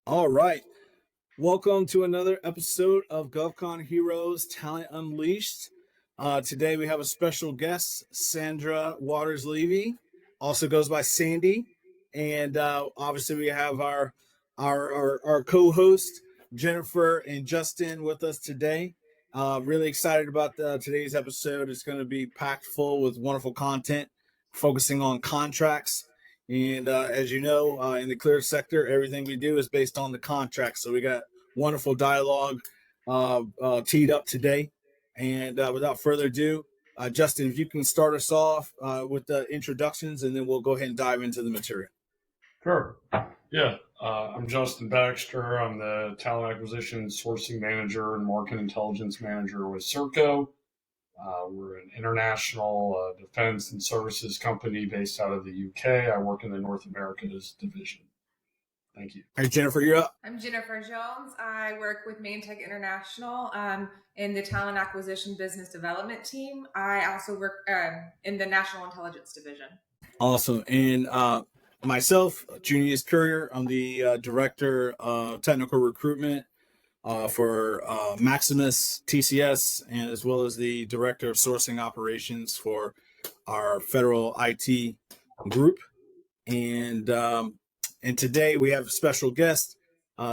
All right. Welcome to another episode of GovCon Heroes Talent Unleashed. Today we have a special guest, Sandra Waters Levy, also goes by Sandy. And obviously we have our co-host, Jennifer and Justin, with us today. Really excited about today's episode. It's going to be packed full with wonderful content, focusing on contracts. And as you know, in the cleared sector, everything we do is based on the contract. So we got wonderful dialogue teed up today. And without further ado, Justin, if you can start us off with the introductions, and then we'll go ahead and dive into the material. Sure. Yeah. I'm Justen Baxter. I'm the talent acquisition sourcing manager and market intelligence manager with Serco. We're an international defense and services company based out of the UK. I work in the North Americas division. Thank you. All right, Jennifer, you're up. I'm Jennifer Jones. I work with Maintech International in the talent acquisition business development team. I also work in the national intelligence division. Awesome. And myself, Junius Currier, I'm the director of technical recruitment for Maximus TCS, and as well as the director of sourcing operations for our federal IT group. And today we have a special guest,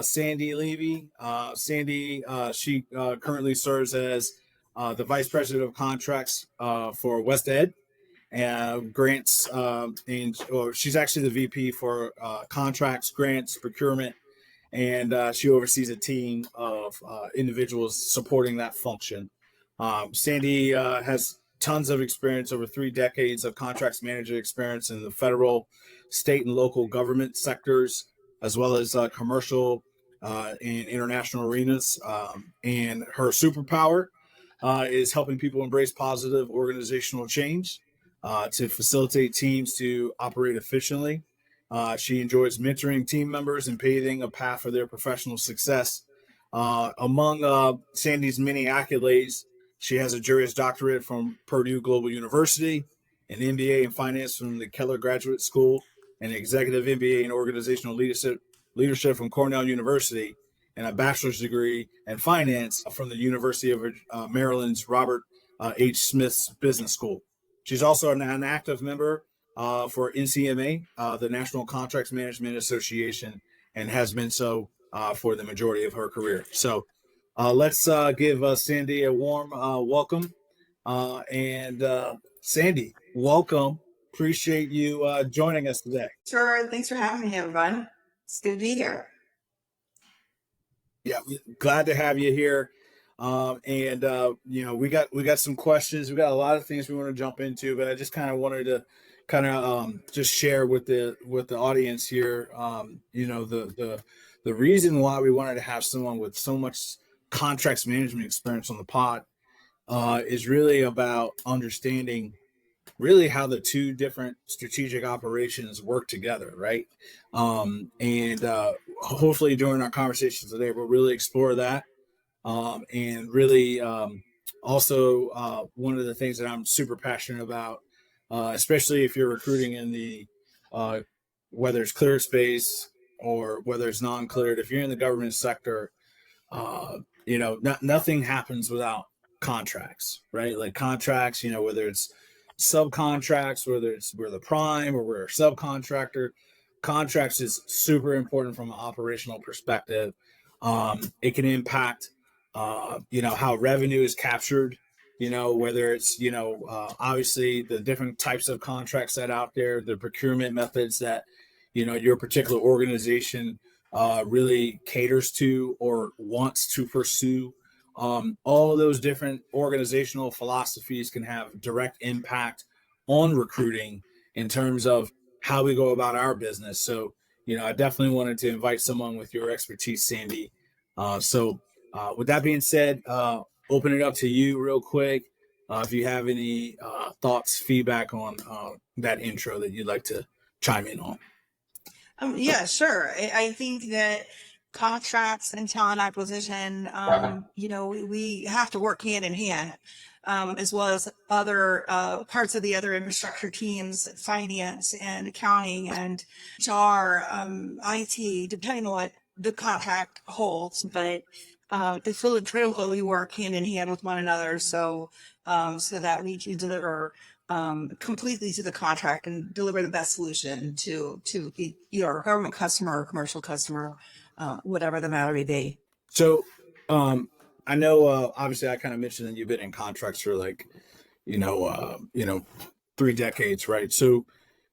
Sandy Levy. Sandy, she currently serves as the Vice President of Contracts for West Ed and grants, she's actually the VP for contracts, grants, procurement, and she oversees a team of individuals supporting that function. Sandy has tons of experience, over 3 decades of contracts manager experience in the federal, state, and local government sectors, as well as commercial and international arenas. And her superpower is helping people embrace positive organizational change to facilitate teams to operate efficiently. She enjoys mentoring team members and paving a path for their professional success. Among Sandy's many accolades, she has a Juris Doctorate from Purdue Global University, an MBA in Finance from the Keller Graduate School, an Executive MBA in Organizational Leadership from Cornell University, and a bachelor's degree in Finance from the University of Maryland's Robert H. Smith's Business School. She's also an active member for NCMA, the National Contracts Management Association, and has been so for the majority of her career. So let's give Sandy a warm welcome. Sandy, welcome. Appreciate you joining us today. Sure. Thanks for having me, everyone. It's good to be here. Yeah, glad to have you here. We got some questions. We got a lot of things we want to jump into, but I just kind of wanted to just share with the audience here. The reason why we wanted to have someone with so much contracts management experience on the pod is really about understanding really how the two different strategic operations work together, right? Hopefully during our conversation today, we'll really explore that. And really also one of the things that I'm super passionate about, especially if you're recruiting in the whether it's cleared space or whether it's non-cleared, if you're in the government sector, nothing happens without contracts, right? Like contracts, whether it's subcontracts, whether we're the prime or we're a subcontractor, contracts is super important from an operational perspective. It can impact, how revenue is captured, whether it's, obviously the different types of contracts that out there, the procurement methods that, your particular organization really caters to or wants to pursue. All of those different organizational philosophies can have direct impact on recruiting in terms of how we go about our business. So, I definitely wanted to invite someone with your expertise, Sandy. With that being said, open it up to you real quick. If you have any thoughts, feedback on that intro that you'd like to chime in on. Yeah, sure. I think that contracts and talent acquisition, we have to work hand in hand, as well as other parts of the other infrastructure teams, finance and accounting and HR, IT, depending on what the contract holds, but it's really critical we work hand in hand with one another. So that we can deliver completely to the contract and deliver the best solution to either a government customer or commercial customer, whatever the matter may be. So, I know, obviously I kind of mentioned that you've been in contracts for like, 3 decades, right? So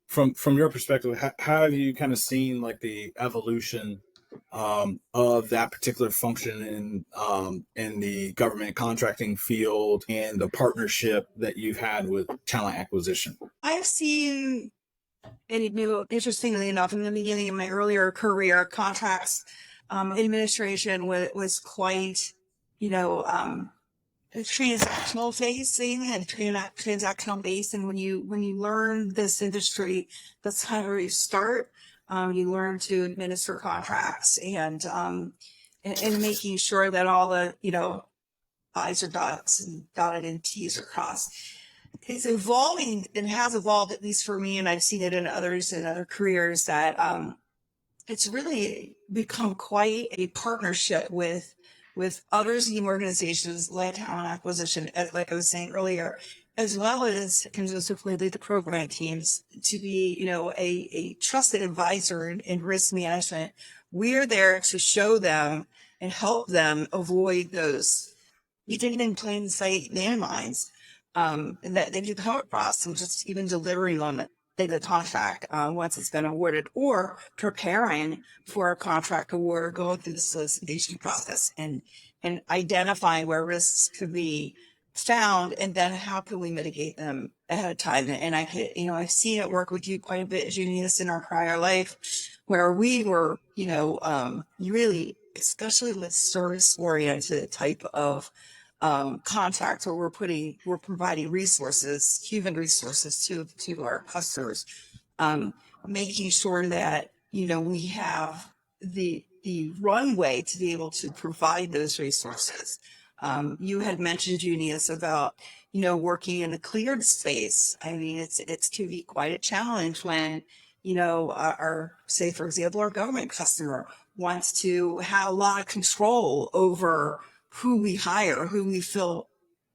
from your perspective, how have you kind of seen like the evolution of that particular function in the government contracting field and the partnership that you've had with talent acquisition? I've seen, and interestingly enough, in the beginning of my earlier career, contracts administration was quite, transactional facing and transactional based. And when you learn this industry, that's kind of where you start. You learn to administer contracts and making sure that all the I's are dots and dotted and T's are crossed. It's evolving and has evolved, at least for me, and I've seen it in others in other careers, that it's really become quite a partnership with others in the organizations, like talent acquisition, like I was saying earlier, as well as consistently the program teams, to be, a trusted advisor in risk management. We're there to show them and help them avoid those hidden in plain sight landmines and that they do come across, and just even delivering on the contract once it's been awarded, or preparing for a contract award, going through the solicitation process and identifying where risks could be found, and then how can we mitigate them ahead of time. And I've seen it work with you quite a bit, Junius, in our prior life, where we were, really, especially with service oriented type of contracts, where we're providing resources, human resources to our customers, making sure that, we have the runway to be able to provide those resources. You had mentioned, Junius, about, working in a cleared space. I mean, it's to be quite a challenge when, our, say, for example, our government customer wants to have a lot of control over who we hire, who we fill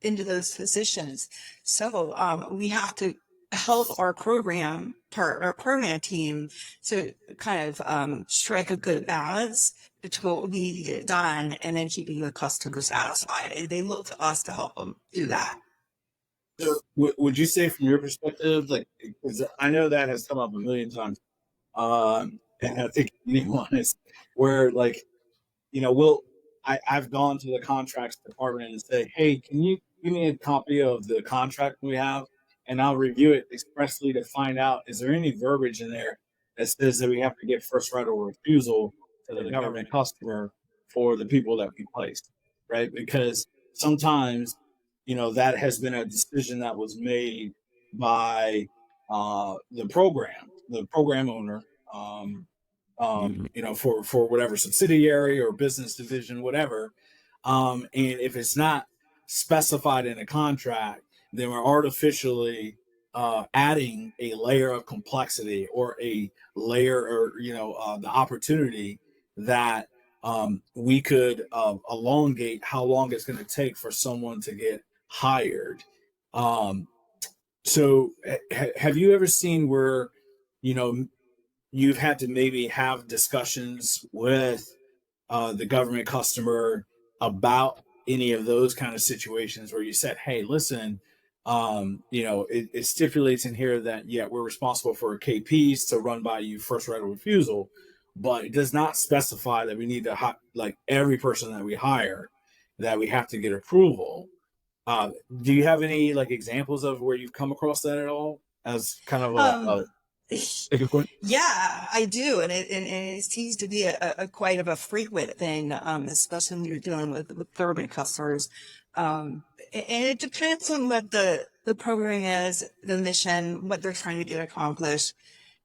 into those positions. So we have to help our program team to kind of strike a good balance between what we need to get done and then keeping the customer satisfied. And they look to us to help them do that. So would you say, from your perspective, like, because I know that has come up a million times, and I think anyone is, where like, I've gone to the contracts department and say, hey, can you give me a copy of the contract we have, and I'll review it expressly to find out, is there any verbiage in there that says that we have to get first right of refusal to the government customer for the people that we placed, right? Because sometimes, that has been a decision that was made by the program owner, for whatever subsidiary or business division, whatever. And if it's not specified in a contract, then we're artificially adding a layer of complexity, or a layer, or the opportunity that we could elongate how long it's going to take for someone to get hired. So have you ever seen where, you've had to maybe have discussions with the government customer about any of those kind of situations, where you said, hey, listen, it stipulates in here that, yeah, we're responsible for KPs to run by you, first right of refusal, but it does not specify that we need to like every person that we hire, that we have to get approval. Do you have any like examples of where you've come across that at all, as kind of a yeah, I do, and it seems to be a quite of a frequent thing, especially when you're dealing with government customers. And it depends on what the program is, the mission, what they're trying to get accomplished.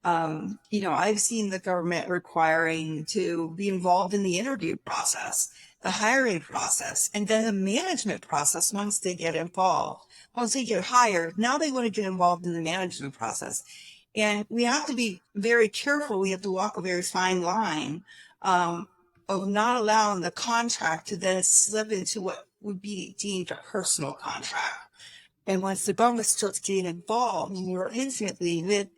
I've seen the government requiring to be involved in the interview process, the hiring process, and then the management process once they get involved. Once they get hired, now they want to get involved in the management process. And we have to be very careful. We have to walk a very fine line of not allowing the contract to then slip into what would be deemed a personal contract. And once the government starts getting involved more intimately with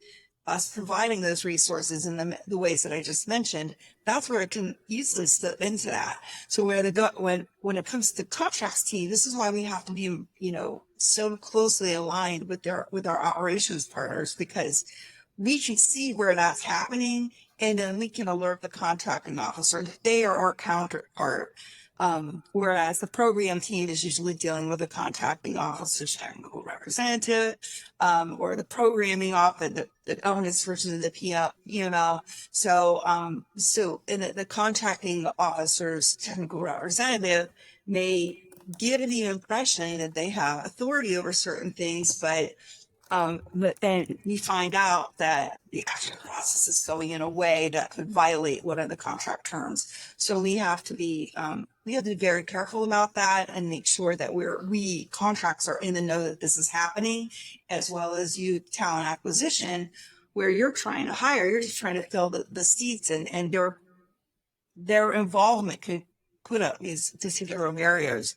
us providing those resources in the ways that I just mentioned, that's where it can easily slip into that. So when it comes to the contracts team, this is why we have to be, so closely aligned with our operations partners, because we can see where that's happening, and then we can alert the contracting officer that they are our counterpart. Whereas the program team is usually dealing with the contracting officer's technical representative, or the programming office, the governance version of the PML. So the contracting officer's technical representative may give the impression that they have authority over certain things, but then we find out that the actual process is going in a way that could violate one of the contract terms. So we have to be very careful about that and make sure that we contracts are in the know that this is happening, as well as you talent acquisition, where you're trying to hire, you're just trying to fill the seats, and their involvement could put up these particular barriers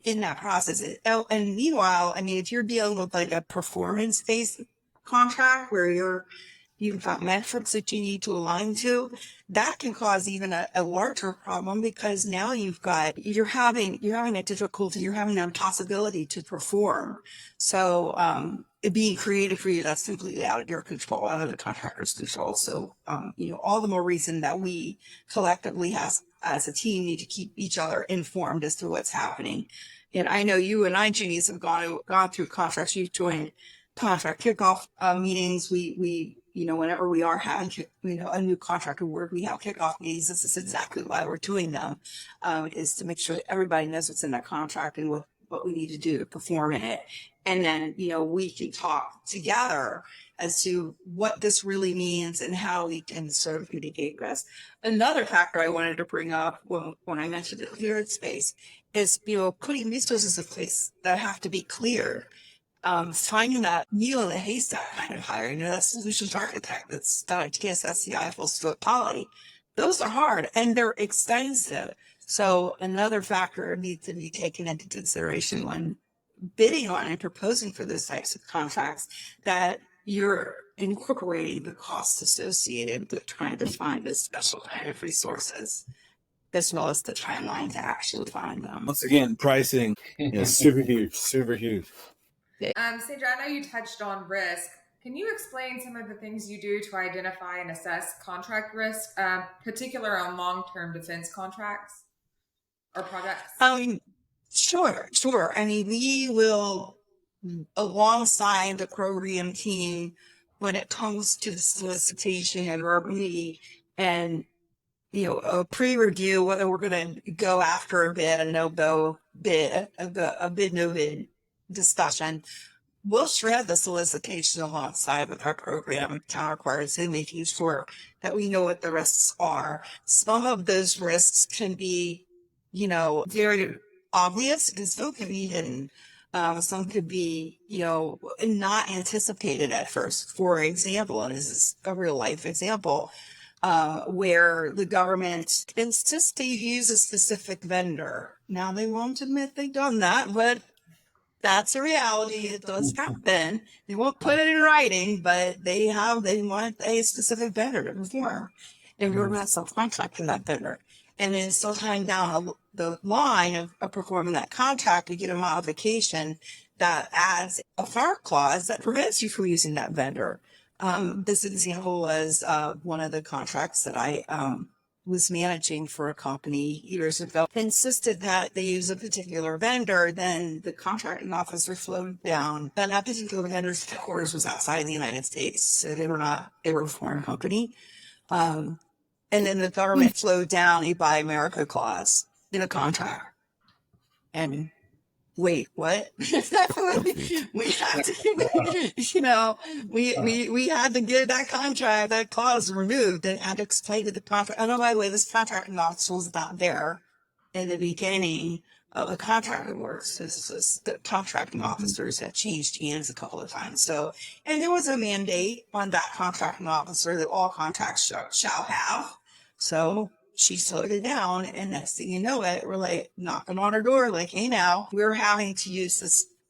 in that process. And meanwhile, I mean, if you're dealing with like a performance-based contract where you've got metrics that you need to align to, that can cause even a larger problem, because now you're having a difficulty, you're having an impossibility to perform. So it being created for you, that's simply out of your control, out of the contractor's control. So all the more reason that we collectively as a team need to keep each other informed as to what's happening. And I know you and I, Junius, have gone through contracts. You've joined contract kickoff meetings. We whenever we are having a new contract award, we have kickoff meetings. This is exactly why we're doing them, is to make sure that everybody knows what's in that contract and what we need to do to perform in it. And then, we can talk together as to what this really means and how we can sort of mitigate risk. Another factor I wanted to bring up when I mentioned the clearance space is, putting resources in place that have to be cleared. Finding that needle in the haystack kind of hiring, that solutions architect that's done at TSSCI full scope poly. Those are hard and they're expensive. So another factor needs to be taken into consideration when bidding on and proposing for those types of contracts, that you're incorporating the costs associated with trying to find this special kind of resources, as well as the timeline to actually find them. Once again, pricing is super huge, super huge. Sandra, I know you touched on risk. Can you explain some of the things you do to identify and assess contract risk, particular on long-term defense contracts or projects? Sure. I mean, we will, alongside the program team, when it comes to the solicitation and verbally, and a pre-review whether we're going to go after a bid, a no-go bid, a bid no bid discussion. We'll shred the solicitation alongside with our program counterparts and making sure that we know what the risks are. Some of those risks can be, very obvious, and some can be hidden. Some could be, not anticipated at first. For example, and this is a real life example, where the government insists they use a specific vendor. Now, they won't admit they've done that, but that's a reality. It does happen. They won't put it in writing, but they want a specific vendor to perform. And we're not subcontracting that vendor. And then sometime down the line of performing that contract, we get a modification that adds a FAR clause that prevents you from using that vendor. This example was one of the contracts that I was managing for a company years ago, insisted that they use a particular vendor. Then the contracting officer flowed down. Then that particular vendor's headquarters was outside the United States, so they were a foreign company. And then the government flowed down a Buy America clause in a contract. And wait, what? we had to, we had to get that contract, that clause removed, and had to explain to the contract. Oh, by the way, this contracting officer was not there in the beginning of the contract works. This was the contracting officers had changed hands a couple of times. So, and there was a mandate on that contracting officer that all contracts shall have. So she slowed it down, and next thing you know it, we're like knocking on her door, like, hey, now we're having to use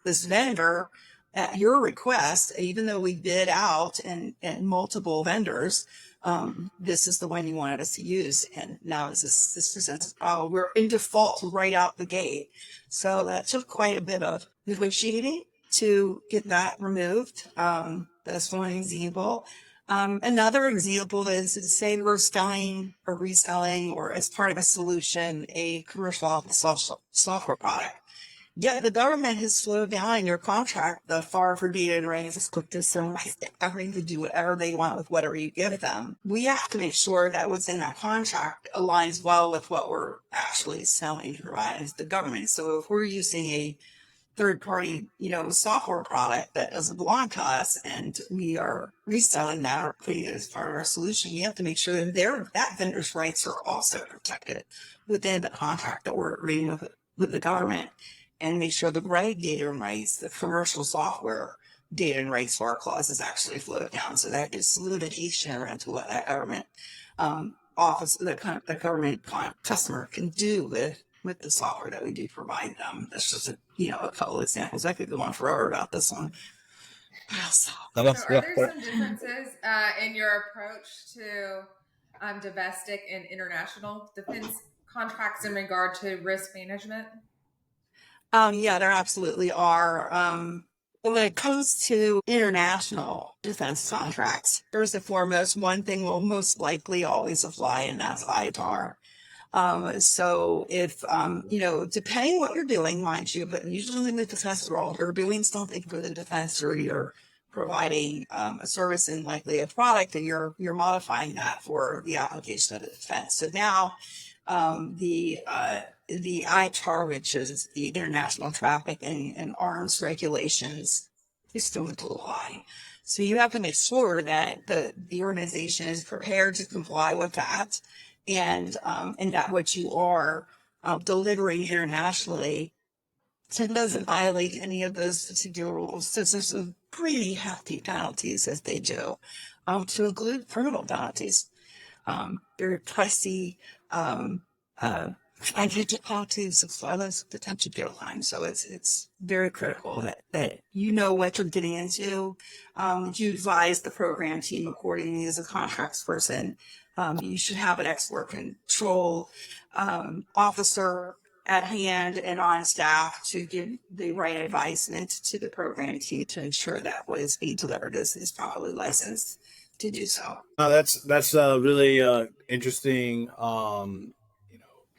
this vendor at your request, even though we bid out and multiple vendors. This is the one you wanted us to use, and now this presents. Oh, we're in default right out the gate. So that took quite a bit of negotiating to get that removed. That's one example. Another example is, say we're selling or reselling or as part of a solution, a commercial software product. Yeah, the government has slowed down your contract the far for data and range is quick to having to do whatever they want with whatever you give them. We have to make sure that what's in that contract aligns well with what we're actually selling to provide as the government. So if we're using a third party, software product that doesn't belong to us and we are reselling that or putting it as part of our solution, we have to make sure that that vendor's rights are also protected within the contract that we're agreeing with the government, and make sure the right data and rights, the commercial software data and rights for our clauses actually flow down. So that gives solidity into what that government the government customer can do with the software that we do provide them. That's just a couple of examples. I could go on forever about this one. So are there some differences in your approach to domestic and international defense contracts in regard to risk management? Yeah, there absolutely are. When it comes to international defense contracts, first and foremost, one thing will most likely always apply, and that's ITAR. So if, depending what you're doing, mind you, but usually in the defense world, you're doing something for the defense or you're providing a service and likely a product, and you're modifying that for the application of the defense. So now the ITAR, which is the International Trafficking and Arms Regulations, is still apply. So you have to make sure that the organization is prepared to comply with that, and that what you are delivering internationally doesn't violate any of those particular rules. So there's some pretty hefty penalties as they do, to include criminal penalties. Very pricey, identical penalties of violence, potential jail time. So it's very critical that you know what you're getting into. You advise the program team accordingly as a contracts person. You should have an expert control officer at hand and on staff to give the right advisement to the program team to ensure that what is being delivered is properly licensed to do so. That's really interesting.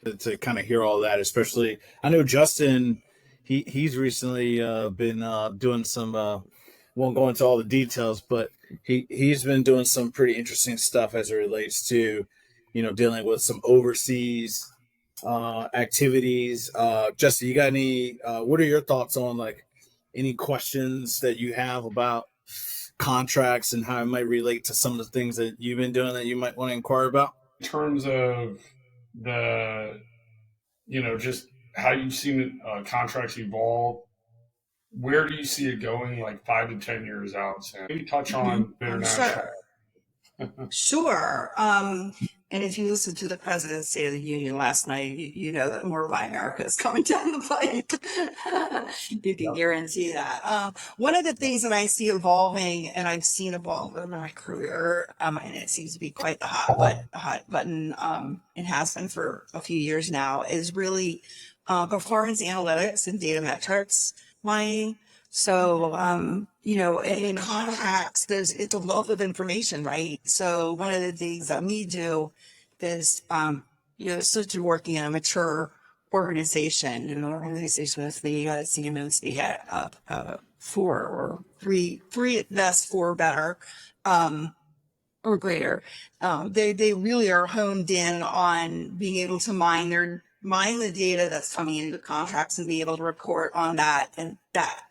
To kind of hear all that, especially I know Justen, he's recently been doing some. Won't go into all the details, but he's been doing some pretty interesting stuff as it relates to, dealing with some overseas activities. Justin, you got any? What are your thoughts on any questions that you have about contracts and how it might relate to some of the things that you've been doing that you might want to inquire about? In terms of just how you've seen contracts evolve, where do you see it going 5 to 10 years out, Sam? Maybe touch on international. Sure. And if you listen to the President's State of the Union last night, you know that more by America is coming down the pipe. You can guarantee that. One of the things that I see evolving, and I've seen evolve in my career, and it seems to be quite the hot button, it has been for a few years now, is really performance analytics and data metrics mining. So, in contracts, it's a wealth of information, right? So one of the things that we do is, since you're working in a mature organization, an organization with the CMMC at 4 or 3 at best, 4 better, or greater. They really are honed in on being able to mine the data that's coming into the contracts and be able to report on that, and that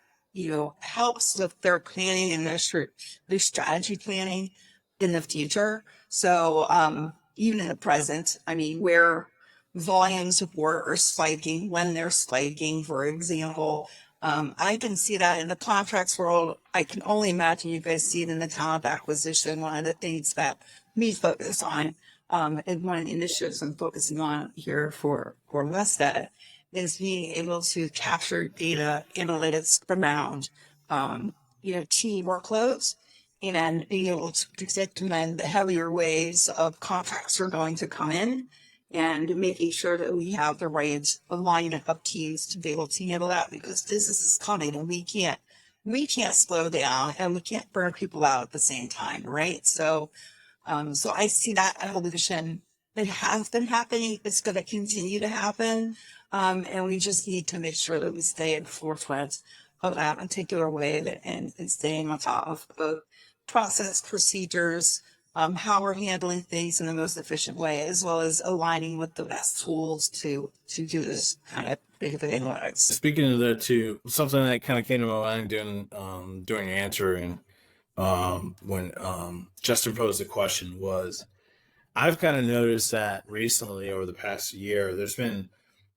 helps with their planning and their strategy planning in the future. So even in the present, where volumes of work are spiking, when they're spiking, for example, I can see that in the contracts world. I can only imagine you guys see it in the talent acquisition. One of the things that we focus on and one of the initiatives I'm focusing on here for WestEd is being able to capture data analytics around, team workloads and being able to predict when the heavier waves of contracts are going to come in and making sure that we have the right alignment of teams to be able to handle that, because business is coming and we can't slow down and we can't burn people out at the same time, right? So I see that evolution. It has been happening. It's going to continue to happen. And we just need to make sure that we stay in the forefront of that particular way and staying on top of the process, procedures, how we're handling things in the most efficient way, as well as aligning with the best tools to do this kind of big analytics. Speaking of that too, something that kind of came to my mind during your answer and when Justin posed the question was, I've kind of noticed that recently over the past year, there's been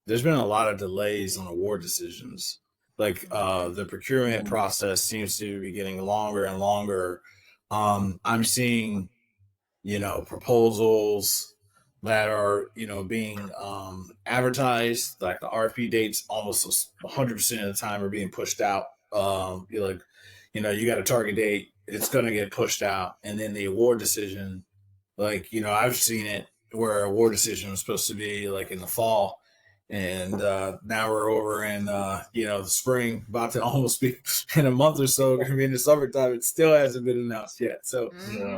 a lot of delays on award decisions. Like the procurement process seems to be getting longer and longer. I'm seeing, proposals that are, being advertised, like the RFP dates almost 100% of the time are being pushed out. You're like, you got a target date, it's going to get pushed out. And then the award decision, like, I've seen it where award decision was supposed to be like in the fall. And now we're over in, the spring, about to almost be in a month or so, going to be in the summertime. It still hasn't been announced yet. So,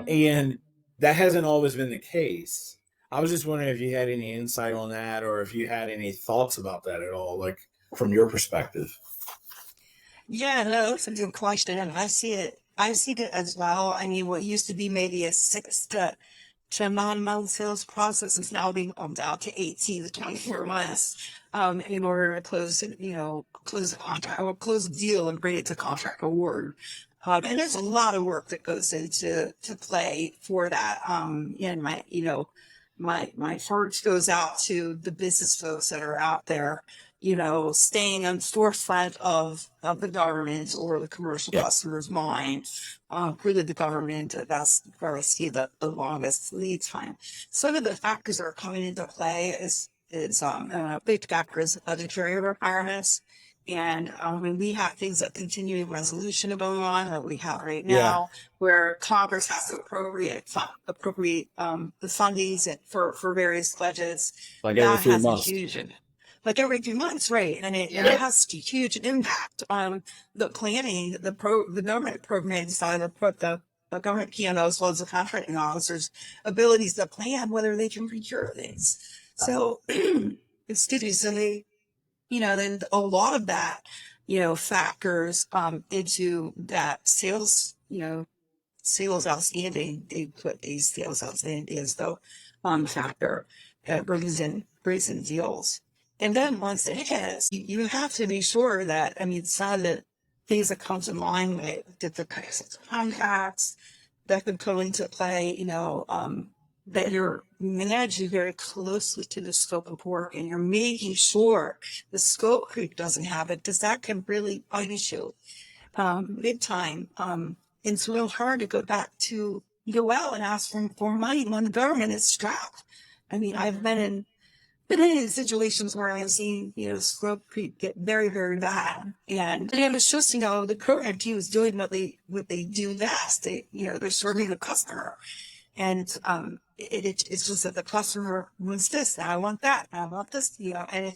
and that hasn't always been the case. I was just wondering if you had any insight on that, or if you had any thoughts about that at all, like from your perspective. Yeah, no, that's a good question. And I see it as well. I mean, what used to be maybe a 6 to 9 month sales process is now being bumped out to 18 to 24 months in order to close the contract or close the deal and bring it to contract award. And there's a lot of work that goes into play for that. And my heart goes out to the business folks that are out there, staying on the forefront of the government or the commercial customer's mind. Really the government, that's where I see the longest lead time. Some of the factors that are coming into play is big factors of the carrier requirements. And we have things like continuing resolution going on that we have right now, where Congress has to appropriate the fundings for various budgets. Like every 3 months. Like every 2 months, right? And it has a huge impact on the planning, the government program side of the government PMO, as well as the contracting officers' abilities to plan whether they can procure things. So, then a lot of that, factors into that sales outstanding. They put these sales outstanding as the factor that brings in deals. And then once it hits, you have to be sure that, some of the things that come to mind with different kinds of contracts that could come into play, that you're managing very closely to the scope of work and you're making sure the scope creep doesn't happen, because that can really punish you big time. It's real hard to go back to UL and ask for money when the government is strapped. I've been in situations where I've seen, scope creep get very, very bad. And it's just, the program team is doing what they do best. They're serving the customer. And it's just that the customer wants this, and I want that, and I want this, and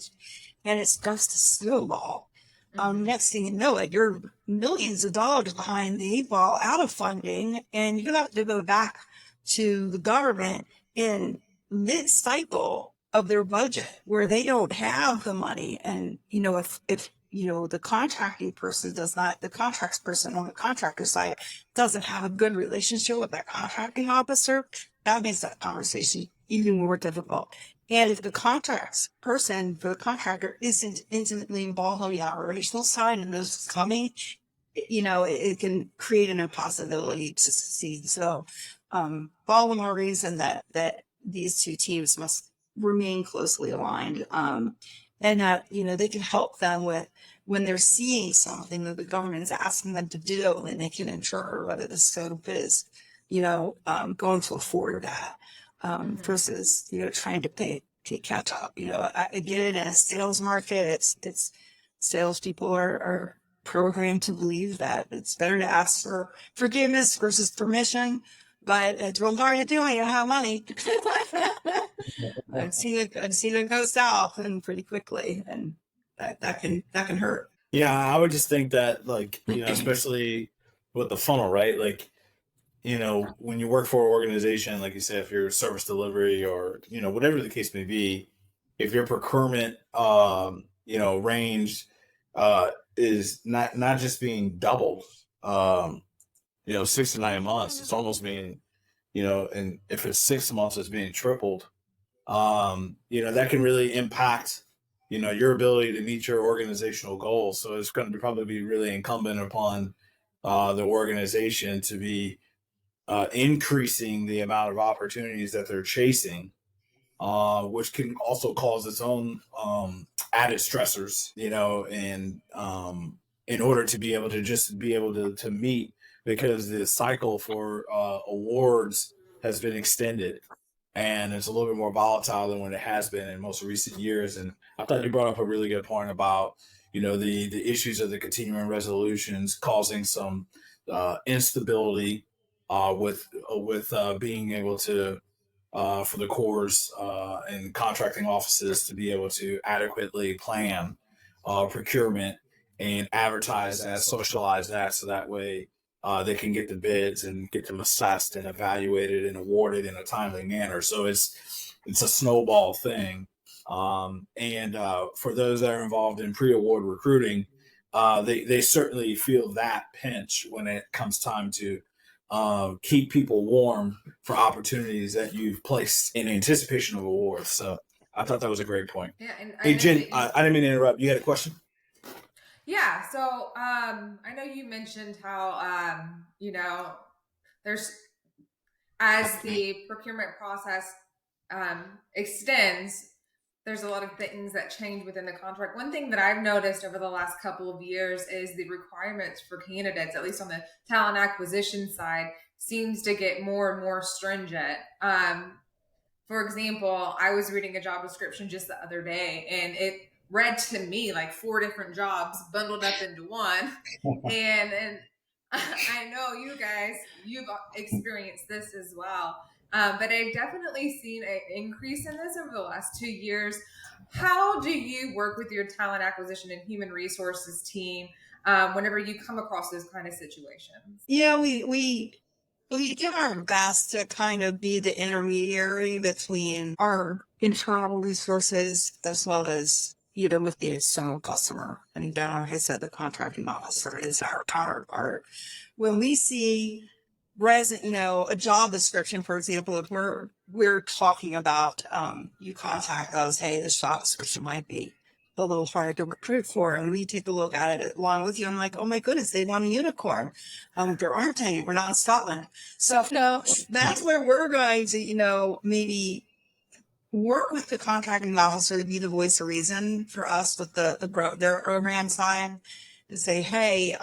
it's just a snowball. Next thing you know, you're millions of dollars behind the 8 ball, out of funding, and you have to go back to the government in mid-cycle of their budget where they don't have the money. And if the contracting person the contracts person on the contractor side doesn't have a good relationship with that contracting officer, that makes that conversation even more difficult. And if the contracts person for the contractor isn't intimately involved on the operational side and this is coming, it can create an impossibility to succeed. So, all the more reason that these two teams must remain closely aligned. And that, they can help them with when they're seeing something that the government is asking them to do, and they can ensure whether the scope is, going to afford that. versus, trying to catch up. I get it in a sales market. It's salespeople are programmed to believe that it's better to ask for forgiveness versus permission. But it's real hard to do when you don't have money. I've seen it go south and pretty quickly, and that can hurt. Yeah, I would just think that, like, especially with the funnel, right? Like, when you work for an organization, like you said, if you're service delivery or, whatever the case may be, if your procurement, range, is not just being doubled, 6 to 9 months, it's almost being, and if it's 6 months, it's being tripled. That can really impact, your ability to meet your organizational goals. So it's going to probably be really incumbent upon the organization to be increasing the amount of opportunities that they're chasing, which can also cause its own added stressors, and in order to be able to meet, because the cycle for awards has been extended and it's a little bit more volatile than what it has been in most recent years. And I thought you brought up a really good point about, the issues of the continuing resolutions causing some instability with being able to for the corps and contracting offices to be able to adequately plan procurement and advertise that, socialize that, so that way they can get the bids and get them assessed and evaluated and awarded in a timely manner. So it's a snowball thing. And for those that are involved in pre-award recruiting, they certainly feel that pinch when it comes time to keep people warm for opportunities that you've placed in anticipation of awards. So I thought that was a great point. Yeah, and Hey, Jen, I didn't mean to interrupt. You had a question? Yeah, so I know you mentioned how there's, as the procurement process extends, there's a lot of things that change within the contract. One thing that I've noticed over the last couple of years is the requirements for candidates, at least on the talent acquisition side, seems to get more and more stringent. For example, I was reading a job description just the other day, and it read to me like 4 different jobs bundled up into one. and I know you've experienced this as well. But I've definitely seen an increase in this over the last 2 years. How do you work with your talent acquisition and human resources team whenever you come across those kind of situations? Yeah, we do our best to kind of be the intermediary between our internal resources as well as, with the external customer. And like I said, the contracting officer is our counterpart. When we see a job description, for example, if we're talking about, you contact us, hey, this job description might be a little hard to recruit for, and we take a look at it along with you. I'm like, oh my goodness, they want a unicorn. There aren't any. We're not in Scotland. So that's where we're going to, maybe work with the contracting officer to be the voice of reason for us with their program side, to say, hey,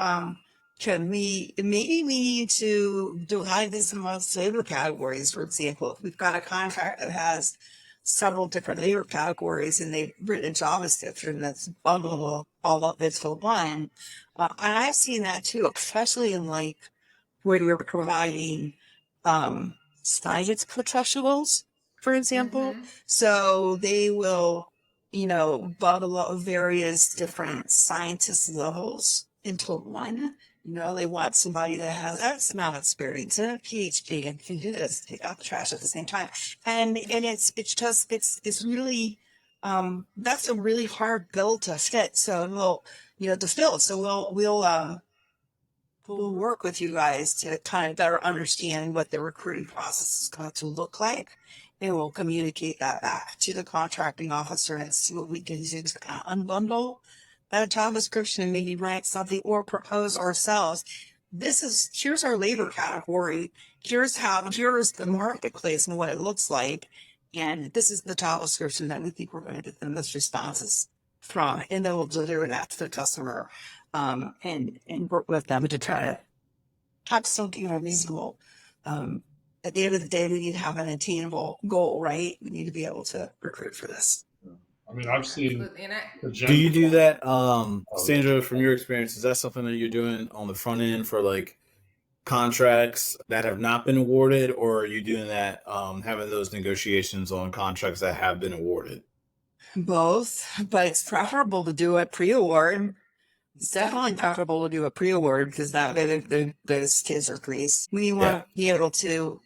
maybe we need to divide this amongst labor categories. For example, if we've got a contract that has several different labor categories and they've written a job description that's bundled all up into one. And I've seen that too, especially in like where we're providing science professionals, for example. Mm-hmm. So they will, bundle up various different scientist levels into one. They want somebody that has X amount of experience and a PhD and can do this, take out the trash at the same time. And it's really, that's a really hard bill to fit. So to fill. So we'll work with you guys to kind of better understand what the recruiting process is going to look like. And we'll communicate that back to the contracting officer and see what we can do to kind of unbundle that job description and maybe write something or propose ourselves. Here's our labor category. Here's the marketplace and what it looks like. And this is the job description that we think we're going to get the most responses from. And then we'll deliver that to the customer, and work with them to try to have something reasonable, at the end of the day, we need to have an attainable goal, right? We need to be able to recruit for this. I mean, I've seen Absolutely. And the Do you do gen- that, Sandra? From your experience, is that something that you're doing on the front end for like contracts that have not been awarded, or are you doing that, having those negotiations on contracts that have been awarded? Both, but it's preferable to do it pre-award. It's definitely preferable to do a pre-award because that way those kids are greased. We want to be able to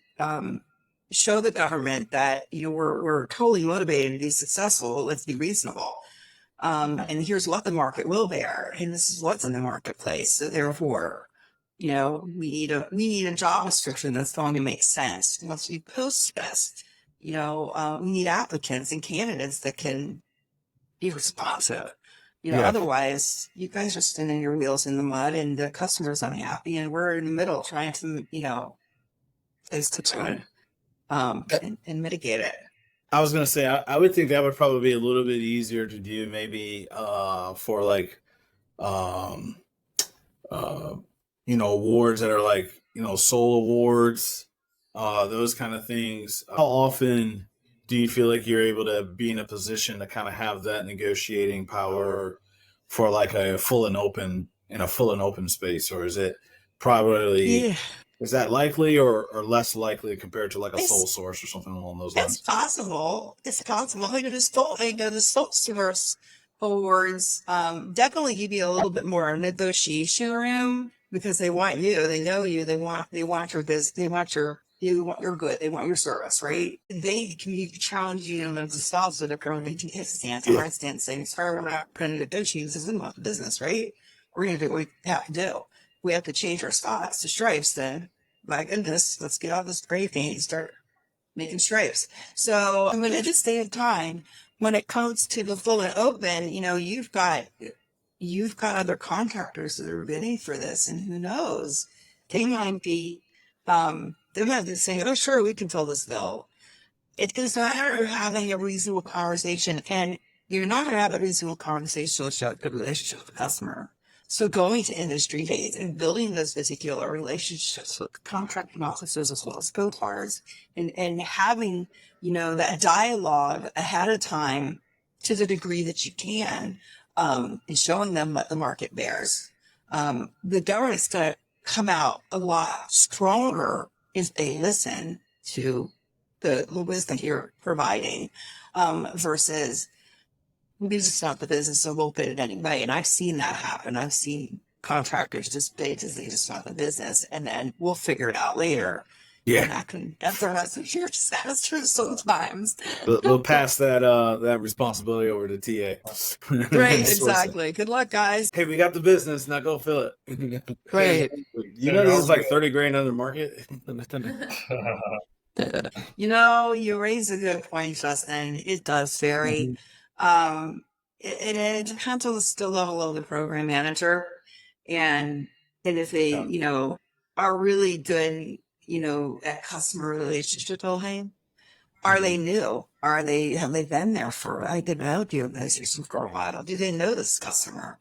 show the government that we're totally motivated to be successful. Let's be reasonable. And here's what the market will bear, and this is what's in the marketplace. So therefore, we need a job description that's going to make sense. Once we post this, we need applicants and candidates that can be responsive. Otherwise, you guys are spinning your wheels in the mud, and the customer's unhappy, and we're in the middle trying to, place to try and mitigate it. I was gonna say I would think that would probably be a little bit easier to do, maybe for like awards that are like soul awards, those kind of things. How often do you feel like you're able to be in a position to kind of have that negotiating power for like a full and open space, or is it probably is that likely or less likely compared to like a sole source or something along those lines? It's possible. It's possible. The sole source awards definitely give you a little bit more negotiation room because they want you, they know you, they want your business, they want your good, they want your service, right? They can be challenging in themselves with a current stance. For instance, saying, sorry, we're not going to negotiate, this isn't about the business, right? We're going to do what we have to do. We have to change our spots to stripes, then my goodness, let's get off this gray thing and start making stripes. So I mean, at the same time, when it comes to the full and open, you've got other contractors that are bidding for this, and who knows, they might be they might be saying, oh sure, we can fill this bill. It does not matter having a reasonable conversation, and you're not going to have a reasonable conversation without a good relationship with the customer. So going to industry days and building those particular relationships with contracting officers as well as co-stars and having, that dialogue ahead of time to the degree that you can, and showing them what the market bears. The government's going to come out a lot stronger if they listen to the wisdom you're providing, versus this is not the business, so we'll bid it anyway. And I've seen that happen. I've seen contractors just bid because they just not the business, and then we'll figure it out later. Yeah, and that's a huge disaster sometimes. We'll pass that responsibility over to TA. Right, exactly. Good luck, guys. Hey, we got the business, now go fill it. Right. You know, this is like 30 grand under market. You raise a good point, Justin. It does vary. It depends on the skill level of the program manager, and if they, are really good, at customer relationship building. Are they new? Have they been there for, I didn't know, the organization for a while? Do they know this customer?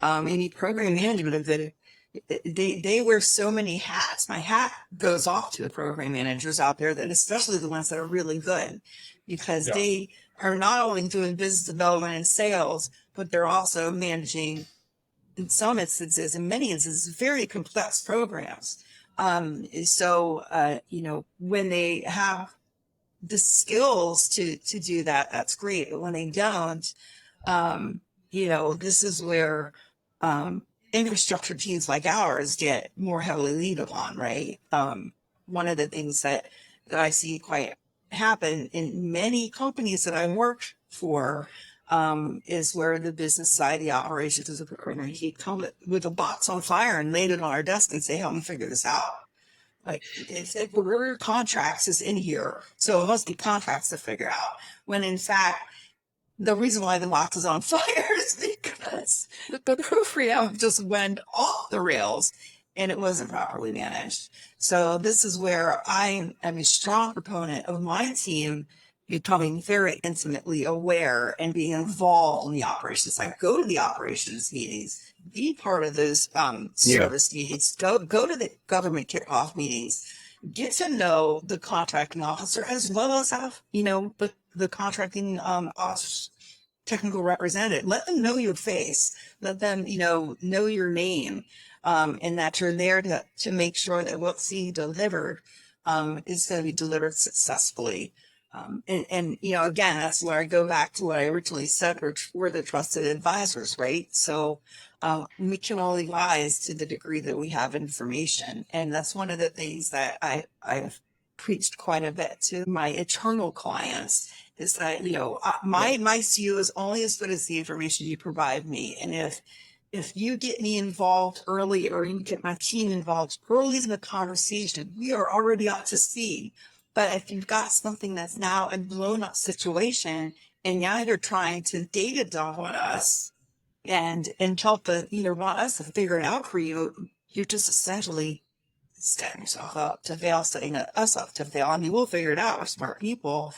Any program management that they wear so many hats. My hat goes off to the program managers out there, that especially the ones that are really good, because they are not only doing business development and sales, but they're also managing, in some instances, in many instances, very complex programs. When they have the skills to do that, that's great. But when they don't, this is where infrastructure teams like ours get more heavily leaned upon, right? One of the things that I see quite happen in many companies that I worked for is where the business side, the operations is a program. He'd come with a box on fire and laid it on our desk and say, help me figure this out. Like, it's like, your contracts is in here, so it must be contracts to figure out. When in fact, the reason why the box is on fire is because the program just went off the rails and it wasn't properly managed. So this is where I am a strong proponent of my team becoming very intimately aware and being involved in the operations. Like, go to the operations meetings, be part of those service meetings, go to the government kickoff meetings, get to know the contracting officer as well as have, the contracting officer's technical representative. Let them know your face. Let them, know your name, and that you're there to make sure that what's being delivered is going to be delivered successfully. And again, that's where I go back to what I originally said. We're the trusted advisors, right? So we can only advise to the degree that we have information. And that's one of the things that I've preached quite a bit to my internal clients is that, my CEO is only as good as the information you provide me. And if you get me involved early or you get my team involved early in the conversation, we are already up to speed. But if you've got something that's now a blown up situation and now you're trying to data dump on us and help want us to figure it out for you, you're just essentially setting yourself up to fail, setting us up to fail. I mean, we'll figure it out. We're smart people.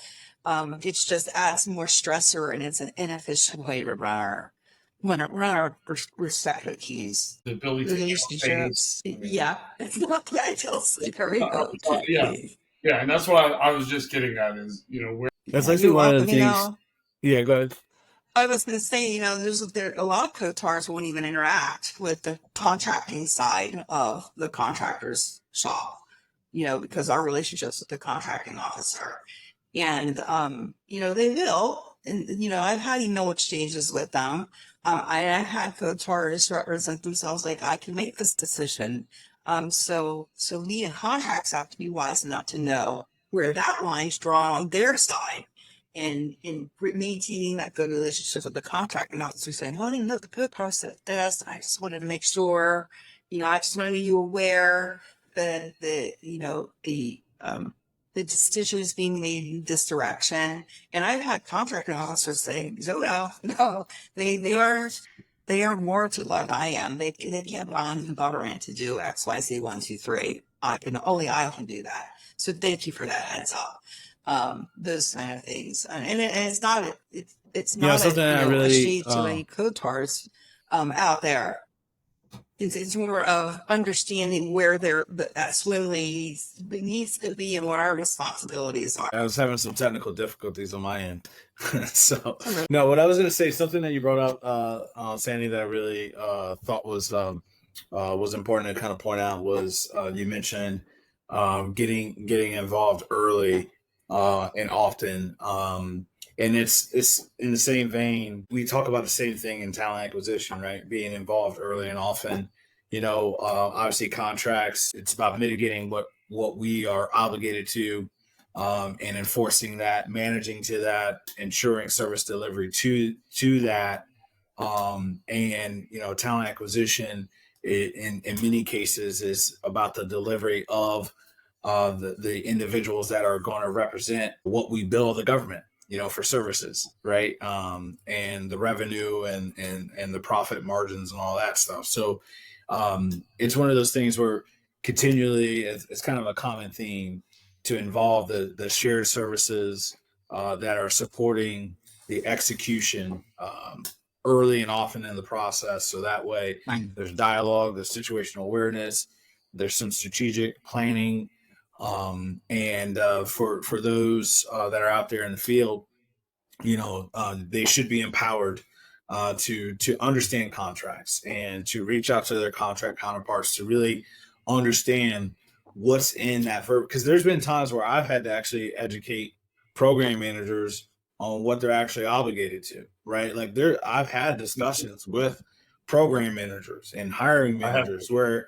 It's just adds more stressor and it's an inefficient way to run our respective keys. The ability to Relationships. Yeah. It's not the ideal scenario. Yeah, and that's what I was just getting at is, where That's actually one of the things. Yeah, go ahead. I was going to say, there a lot of co-tars won't even interact with the contracting side of the contractor's shop, because our relationships with the contracting officer. And, they will. And, I've had email exchanges with them. I've had co-tars represent themselves like, I can make this decision. So me and contracts have to be wise enough to know where that line's drawn on their side. And maintaining that good relationship with the contracting officer, saying, "Oh, I didn't know the code process this. I just wanted to make sure, I just wanted you aware that the decision is being made in this direction." And I've had contracting officers saying, "No, they are more to what I am. They have on government to do X, Y, Z, 1, 2, 3. Only I can do that. So thank you for that heads up." Those kind of things, and it's not something I really a shade to any co-tars out there. It's more of understanding where that swim lane needs to be and what our responsibilities are. I was having some technical difficulties on my end. So, no, what I was going to say, something that you brought up, Sandy, that I really thought was important to kind of point out was you mentioned getting involved early and often. And it's in the same vein. We talk about the same thing in talent acquisition, right? Being involved early and often. Obviously contracts. It's about mitigating what we are obligated to, and enforcing that, managing to that, ensuring service delivery to that, and talent acquisition in many cases is about the delivery of the individuals that are going to represent what we bill the government, for services, right? And the revenue and the profit margins and all that stuff. So it's one of those things where continually it's kind of a common theme to involve the shared services that are supporting the execution early and often in the process. So that way there's dialogue, there's situational awareness, there's some strategic planning. And for those that are out there in the field, they should be empowered to understand contracts and to reach out to their contract counterparts to really understand what's in that verb. Because there's been times where I've had to actually educate program managers on what they're actually obligated to, right? Like I've had discussions with program managers and hiring managers where,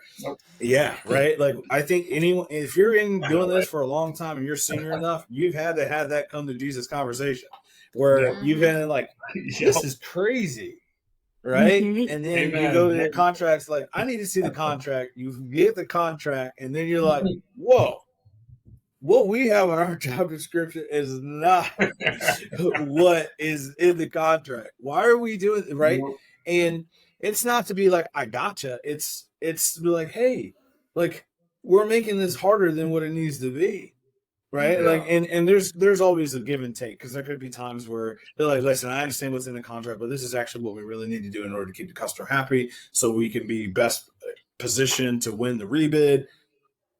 yeah, right. Like I think if you're doing this for a long time and you're senior enough, you've had to have that come to Jesus conversation where you've been like, this is crazy, right? And then you go to the contracts, like, I need to see the contract. You get the contract, and then you're like, whoa, what we have on our job description is not what is in the contract. Why are we doing it, right? And it's not to be like, I gotcha. It's to be like, hey, like, we're making this harder than what it needs to be. Right. Yeah. Like, and there's always a give and take, because there could be times where they're like, listen, I understand what's in the contract, but this is actually what we really need to do in order to keep the customer happy so we can be best positioned to win the rebid.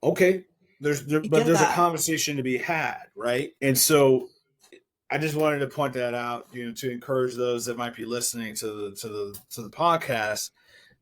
Okay, there's a conversation to be had, right? And so I just wanted to point that out, to encourage those that might be listening to the podcast,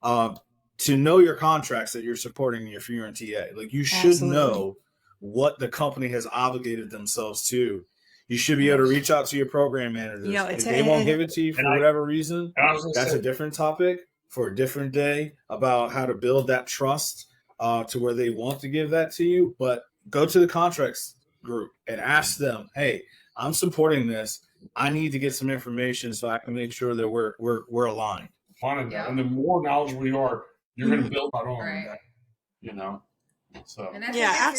to know your contracts that you're supporting if you're in TA. Like, you should know what the company has obligated themselves to. You should be able to reach out to your program managers. If they won't give it to you for whatever reason, that's a different topic for a different day about how to build that trust to where they want to give that to you. But go to the contracts group and ask them, hey, I'm supporting this. I need to get some information so I can make sure that we're aligned. And the more knowledgeable you are, you're going to build that on, Right. So And I Yeah,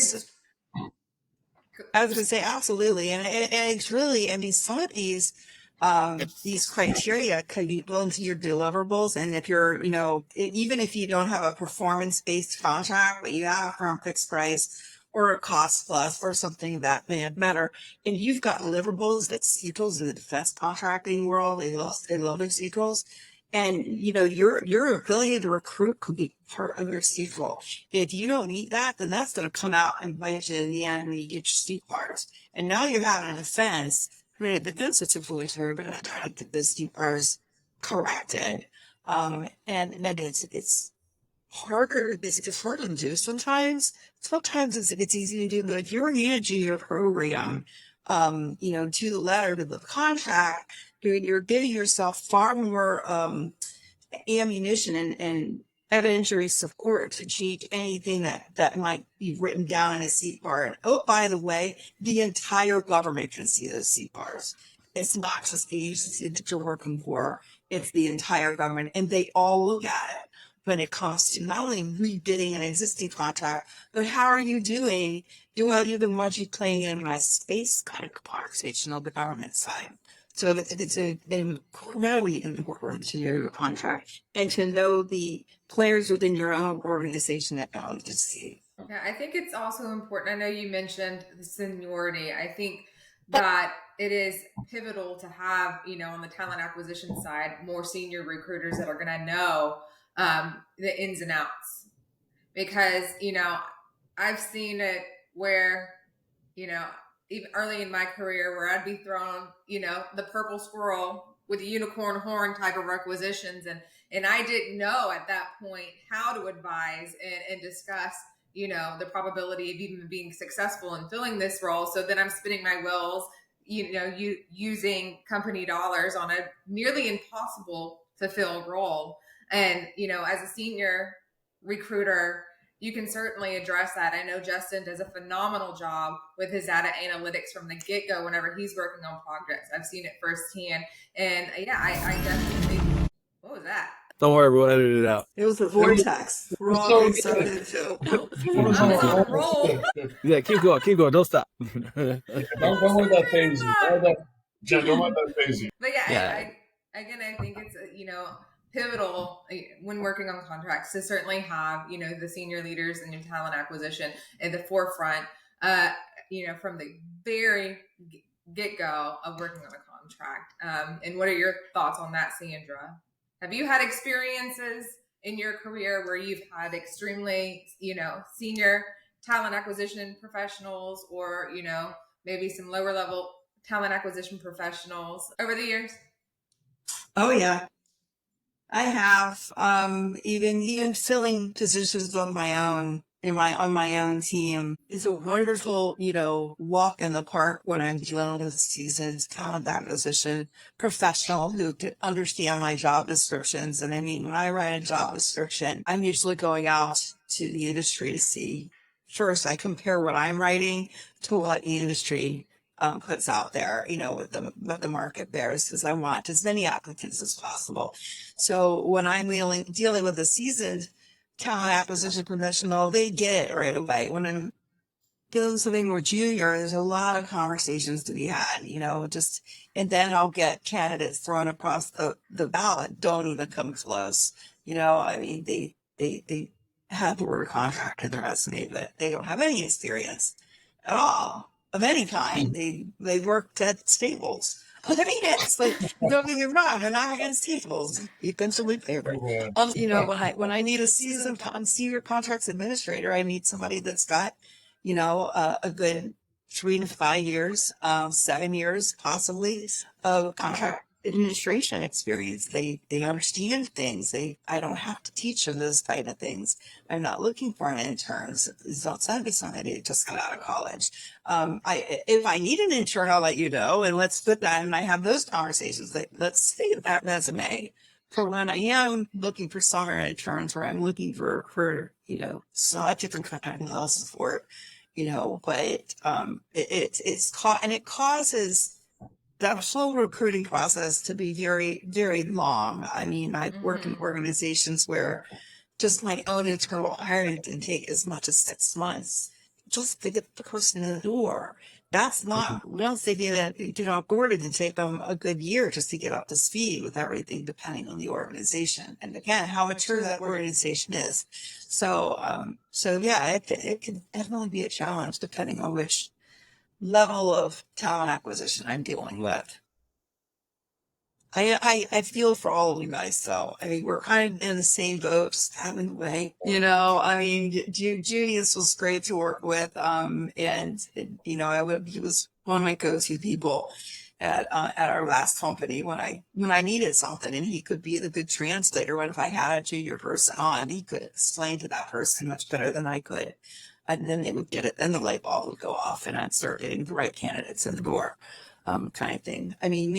I was going to say absolutely, and it's really, I mean, some of these criteria could be built into your deliverables, and if you're, even if you don't have a performance-based contract, but you have a firm fixed price or a cost plus or something that may matter, and you've got deliverables that CETLs in the defense contracting world, they love those CETLs. And, your ability to recruit could be part of your CETL. If you don't need that, then that's going to come out and bite you in the end when you get your C parts. And now you're having a defense. I mean, the defense is influencer, but I'm trying to get the C parts corrected. And then it's harder, it's hard to do sometimes. Sometimes it's easy to do, but if you're managing your program, to the letter to the contract, you're giving yourself far more ammunition and evidentiary support to cheat anything that might be written down in a CPAR. And oh, by the way, the entire government can see those CPARs. It's not just the agency that you're working for, it's the entire government, and they all look at it when it comes to not only rebidding an existing contract, but how are you doing? You've been watching playing in my space kind of conversation on the government side. So it's incredibly important to your contract and to know the players within your own organization that know to see. Yeah, I think it's also important. I know you mentioned the seniority. I think that it is pivotal to have, on the talent acquisition side, more senior recruiters that are going to know the ins and outs. Because, I've seen it where, even early in my career where I'd be thrown, the purple squirrel with a unicorn horn type of requisitions. And I didn't know at that point how to advise and discuss, the probability of even being successful in filling this role. So then I'm spinning my wheels, using company dollars on a nearly impossible to fill role. And, as a senior recruiter, you can certainly address that. I know Justen does a phenomenal job with his data analytics from the get-go whenever he's working on projects. I've seen it firsthand. And yeah, I definitely think, what was that? Don't worry, we'll edit it out. It was a vortex. We're all excited too. I was on a roll. Yeah, keep going. Don't stop. Don't let that phase you. Don't let that phase you. But yeah. I think it's, pivotal when working on contracts to certainly have, the senior leaders and your talent acquisition at the forefront, from the very get-go of working on a contract. And what are your thoughts on that, Sandra? Have you had experiences in your career where you've had extremely, senior talent acquisition professionals or, maybe some lower level talent acquisition professionals over the years? Oh yeah. I have even filling positions on my own on my own team is a wonderful, walk in the park when I'm dealing with seasoned talent acquisition professional who can understand my job descriptions. And I mean, when I write a job description, I'm usually going out to the industry to see. First, I compare what I'm writing to what the industry puts out there, what the market bears, because I want as many applicants as possible. So when I'm dealing with a seasoned talent acquisition professional, they get it right away. When I'm dealing with something more junior, there's a lot of conversations to be had, and then I'll get candidates thrown across the ballot, don't even come close. They have the word contract in their resume, but they don't have any experience at all. Of any kind. They worked at Staples. I mean, it's like, don't get me wrong, I'm not against Staples. Eventually favorite. When I need a senior contracts administrator, I need somebody that's got, a good 3 to 5 years, 7 years possibly of contract administration experience. They understand things. I don't have to teach them those kind of things. I'm not looking for an intern. It's outside of somebody who just got out of college. If I need an intern, I'll let you know, and let's put that. And I have those conversations. Let's see that resume for when I am looking for summer interns, where I'm looking for so different kind of support, but it causes that whole recruiting process to be very, very long. I mean, I've worked in organizations where just my own internal hiring can take as much as 6 months just to get the person in the door. That's not, once they get onboarded, and take them a good year just to get up to speed with everything, depending on the organization. And again, how mature that organization is. So yeah, it can definitely be a challenge depending on which level of talent acquisition I'm dealing with. I feel for all of you guys, though. I mean, we're kind of in the same boat, just having a way. I mean, Junius was great to work with, and he was one of my go-to people at our last company when I needed something, and he could be the good translator. When if I had a junior person on, he could explain to that person much better than I could, and then they would get it. Then the light bulb would go off, and I'd start getting the right candidates in the door. Kind of thing. I mean,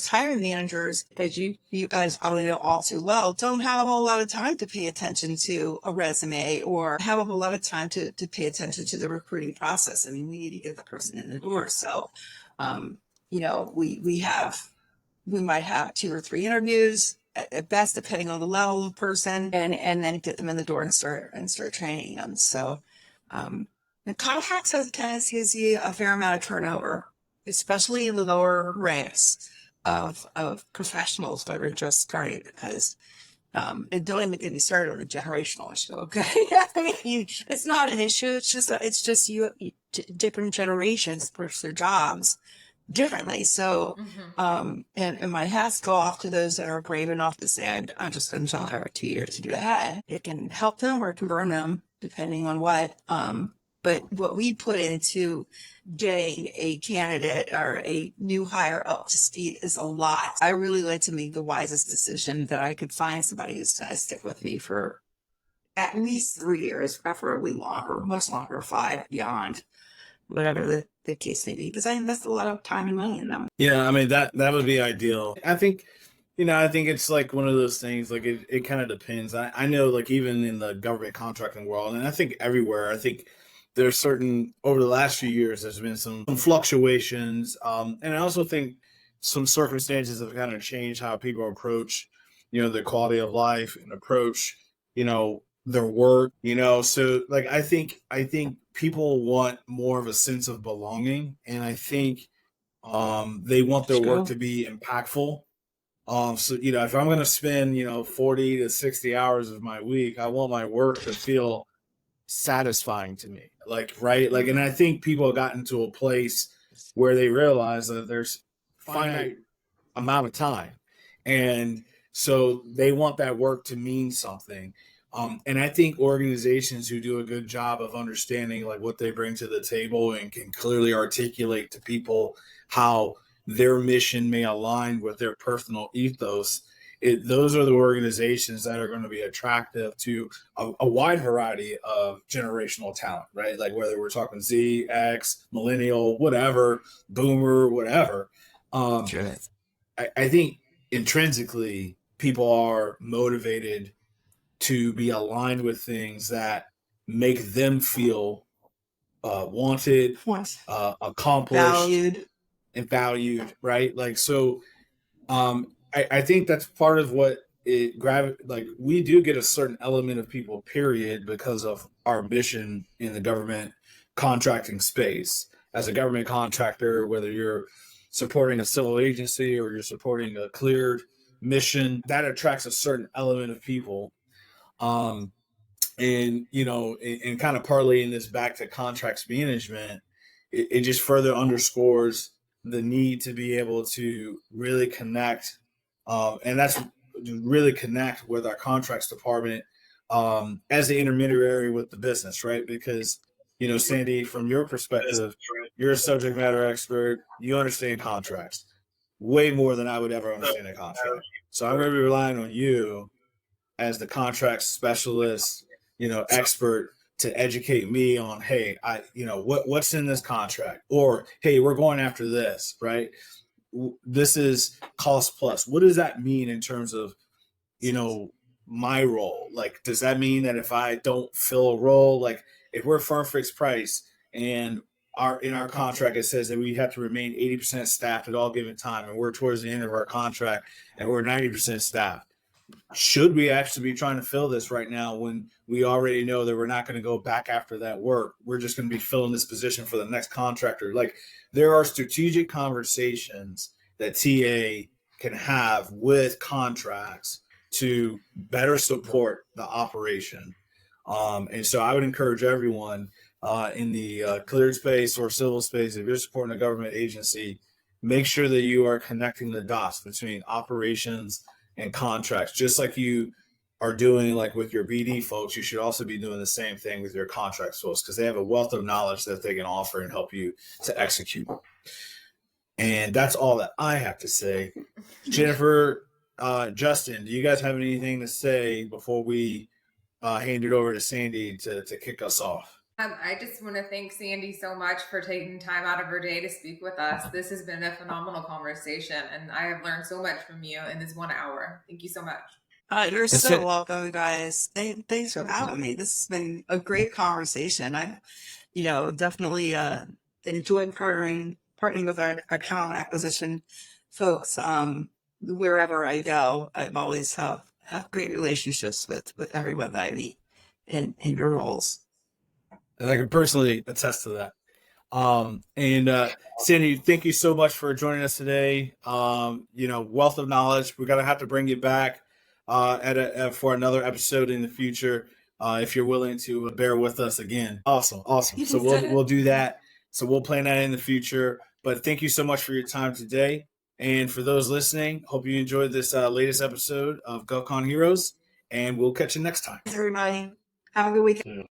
hiring managers, as you guys probably know all too well, don't have a whole lot of time to pay attention to a resume or have a whole lot of time to pay attention to the recruiting process. I mean, we need to get the person in the door. So, we might have 2 or 3 interviews at best, depending on the level of the person, and then get them in the door and start training them. So, the contracts has a tendency to see a fair amount of turnover, especially in the lower ranks of professionals that are just starting, because and don't even get me started on a generational issue. Okay, I mean, it's not an issue. It's just different generations approach their jobs differently. So, and my hats go off to those that are brave enough to say, I'm just going to hire 2 years to do that. It can help them or it can burn them, depending on what. But what we put into getting a candidate or a new hire up to speed is a lot. I really like to make the wisest decision that I could find somebody who's going to stick with me for at least 3 years, preferably longer, much longer, 5 beyond, whatever the case may be, because I invest a lot of time and money in them. Yeah, I mean, that would be ideal. I think it's like one of those things, like it kind of depends. I know, like, even in the government contracting world, and I think everywhere, I think there's certain, over the last few years, there's been some fluctuations. And I also think some circumstances have kind of changed how people approach, their quality of life and approach, their work, so like, I think people want more of a sense of belonging. And I think, they want their work to be impactful. So, if I'm going to spend, 40 to 60 hours of my week, I want my work to feel satisfying to me. Like, right. Like, and I think people have gotten to a place where they realize that there's finite amount of time. And so they want that work to mean something. And I think organizations who do a good job of understanding, like, what they bring to the table and can clearly articulate to people how their mission may align with their personal ethos, those are the organizations that are going to be attractive to a wide variety of generational talent, right? Like, whether we're talking Z, X, millennial, whatever, boomer, whatever. Sure. I think intrinsically people are motivated to be aligned with things that make them feel wanted, accomplished, valued, right? Like, so I think that's part of what like, we do get a certain element of people, period, because of our mission in the government contracting space. As a government contractor, whether you're supporting a civil agency or you're supporting a cleared mission, that attracts a certain element of people. And kind of parlaying this back to contracts management, it just further underscores the need to be able to really connect, and that's really connect with our contracts department as the intermediary with the business, right? Because Sandy, from your perspective, you're a subject matter expert. You understand contracts way more than I would ever understand a contract. So I'm going to be relying on you as the contract specialist, expert to educate me on, hey, what's in this contract, or hey, we're going after this, right? This is cost plus. What does that mean in terms of, my role? Like, does that mean that if I don't fill a role, like if we're firm fixed price and in our contract it says that we have to remain 80% staffed at all given time, and we're towards the end of our contract and we're 90% staffed, should we actually be trying to fill this right now when we already know that we're not going to go back after that work? We're just going to be filling this position for the next contractor. Like, there are strategic conversations that TA can have with contracts to better support the operation. And so I would encourage everyone in the cleared space or civil space, if you're supporting a government agency, make sure that you are connecting the dots between operations and contracts, just like you are doing like with your BD folks. You should also be doing the same thing with your contracts folks, because they have a wealth of knowledge that they can offer and help you to execute. And that's all that I have to say. Jennifer, Justin, do you guys have anything to say before we hand it over to Sandy to kick us off? I just want to thank Sandy so much for taking time out of her day to speak with us. This has been a phenomenal conversation, and I have learned so much from you in this 1 hour. Thank you so much. You're so welcome, guys. Thanks for having me. This has been a great conversation. I, definitely enjoyed partnering with our talent acquisition folks. Wherever I go, I've always have great relationships with everyone that I meet in your roles. And I can personally attest to that. And Sandy, thank you so much for joining us today. Wealth of knowledge. We're gonna have to bring you back for another episode in the future, if you're willing to bear with us again. Awesome. So we'll do that. So we'll plan that in the future. But thank you so much for your time today. And for those listening, hope you enjoyed this latest episode of GovCon Heroes. And we'll catch you next time. Everybody, have a good weekend. Yeah.